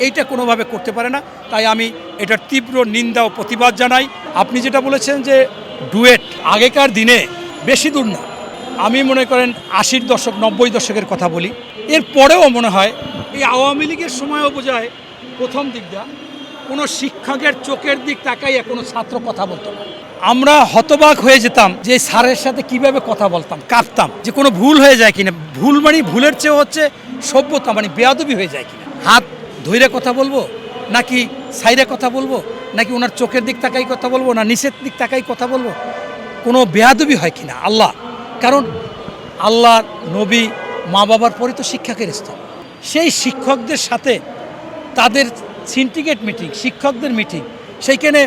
এইটা কোনোভাবে করতে পারে না। তাই আমি এটার তীব্র নিন্দা ও প্রতিবাদ জানাই। আপনি যেটা বলেছেন যে ডুয়েট, আগেকার দিনে বেশি দূর না, আমি মনে করেন 80-র দশক 90 দশকের কথা বলি, এর পরেও মনে হয় এই আওয়ামী লীগের সময়ও বোঝায় প্রথম দিকটা কোনো শিক্ষকের চোখের দিক তাকাইয়া কোনো ছাত্র কথা বলতো না। আমরা হতবাক হয়ে যেতাম যে স্যারের সাথে কিভাবে কথা বলতাম, কাঁপতাম যে কোনো ভুল হয়ে যায় কিনা। ভুল মানে ভুলের চেয়ে হচ্ছে সভ্যতা, মানে বেয়াদবি হয়ে যায় কিনা। হাত ধইরে কথা বলবো নাকি সাইরে কথা বলবো, নাকি ওনার চোখের দিক তাকাই কথা বলবো, না নিচের দিক তাকাই কথা বলবো, কোনো বেয়াদবি হয় কিনা। কারণ আল্লাহ, নবী, মা বাবার পরে তো শিক্ষকের স্তর। সেই শিক্ষকদের সাথে তাদের সিন্ডিকেট মিটিং, শিক্ষকদের মিটিং, সেইখানে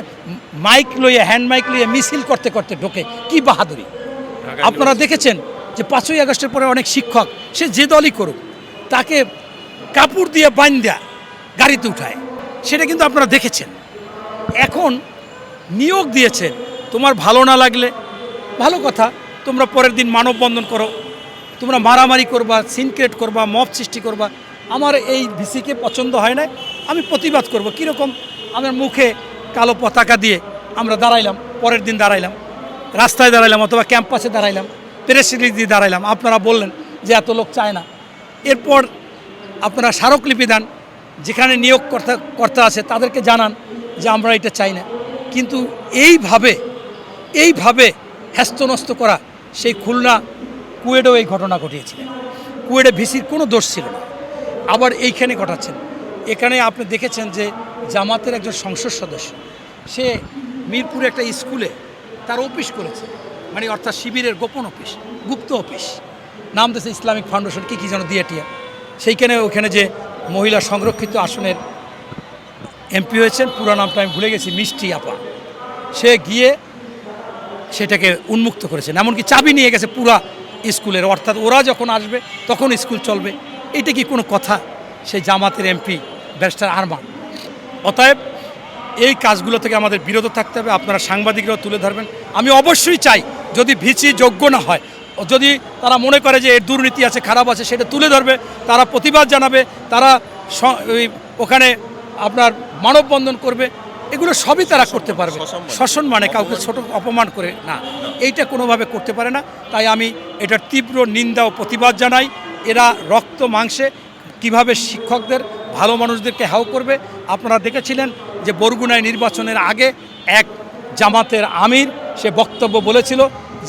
মাইক লইয়ে, হ্যান্ড মাইক লইয়ে মিছিল করতে করতে ঢোকে, কি বাহাদুরি। আপনারা দেখেছেন যে 5ই আগস্টের পরে অনেক শিক্ষক, সে যে দলই করুক, তাকে কাপড় দিয়ে বান্ধা গাড়িতে উঠায়, সেটা কিন্তু আপনারা দেখেছেন। এখন নিয়োগ দিয়েছেন, তোমার ভালো না লাগলে ভালো কথা, তোমরা পরের দিন মানববন্ধন করো, তোমরা মারামারি করবা, সিন ক্রিয়েট করবা, মব সৃষ্টি করবা। আমার এই ভিসিকে পছন্দ হয় না, আমি প্রতিবাদ করব। কীরকম? আমার মুখে কালো পতাকা দিয়ে আমরা দাঁড়াইলাম, পরের দিন দাঁড়াইলাম, রাস্তায় দাঁড়াইলাম, অথবা ক্যাম্পাসে দাঁড়াইলাম, প্রেস রিলিজ দিয়ে দাঁড়াইলাম। আপনারা বললেন যে এত লোক চায় না। এরপর আপনারা স্মারকলিপি দেন, যেখানে নিয়োগকর্তা আছে তাদেরকে জানান যে আমরা এটা চাই না। কিন্তু এইভাবে হ্যাস্তনস্ত করা, সেই খুলনা কুয়েডেও এই ঘটনা ঘটিয়েছিলেন। কুয়েডে ভিসির কোনো দোষ ছিল না, আবার এইখানে ঘটাচ্ছেন। এখানে আপনি দেখেছেন যে জামাতের একজন সংসদ সদস্য, সে মিরপুরে একটা স্কুলে তার অফিস করেছে, মানে অর্থাৎ শিবিরের গোপন অফিস, গুপ্ত অফিস, নাম দিয়েছে ইসলামিক ফাউন্ডেশন, কি যেন দিয়ে টিয়া। সেইখানে ওখানে যে মহিলা সংরক্ষিত আসনের এমপি হয়েছেন, পুরো নামটা আমি ভুলে গেছি, মিষ্টি আপা, সে গিয়ে সেটাকে উন্মুক্ত করেছেন, এমনকি চাবি নিয়ে গেছে পুরা স্কুলের। অর্থাৎ ওরা যখন আসবে তখন স্কুল চলবে। এটা কি কোনো কথা? সেই জামাতের এমপি ব্যারিস্টার আরমান। অতএব এই কাজগুলো থেকে আমাদের বিরত থাকতে হবে। আপনারা সাংবাদিকরাও তুলে ধরবেন। আমি অবশ্যই চাই, যদি ভিসি যোগ্য না হয়, যদি তারা মনে করে যে এর দুর্নীতি আছে, খারাপ আছে, সেটা তুলে ধরবে, তারা প্রতিবাদ জানাবে, তারা ওখানে আপনার মানববন্ধন করবে, এগুলো সবই তারা করতে পারবে। শাসন মানে কাউকে ছোট অপমান করে না, এইটা কোনোভাবে করতে পারে না। তাই আমি এটার তীব্র নিন্দা ও প্রতিবাদ জানাই। এরা রক্ত মাংসে কিভাবে শিক্ষকদের, ভালো মানুষদেরকে হ্যাও করবে। আপনারা দেখেছিলেন যে বরগুনায় নির্বাচনের আগে এক জামাতের আমির, সে বক্তব্য বলেছিল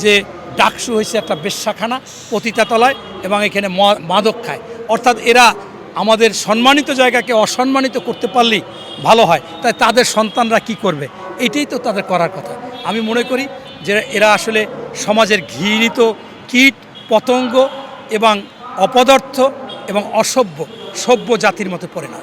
যে ডাকসু হয়েছে একটা বেশ্যাখানা, পতিতাতলায়, এবং এখানে মাদক খায়। অর্থাৎ এরা আমাদের সম্মানিত জায়গাকে অসম্মানিত করতে পারলেই ভালো হয়, তাই তাদের সন্তানরা কি করবে, এটাই তো তাদের করার কথা। আমি মনে করি যে এরা আসলে সমাজের ঘৃণিত কীট পতঙ্গ এবং অপদার্থ এবং অসভ্য জাতির মতো পড়ে না।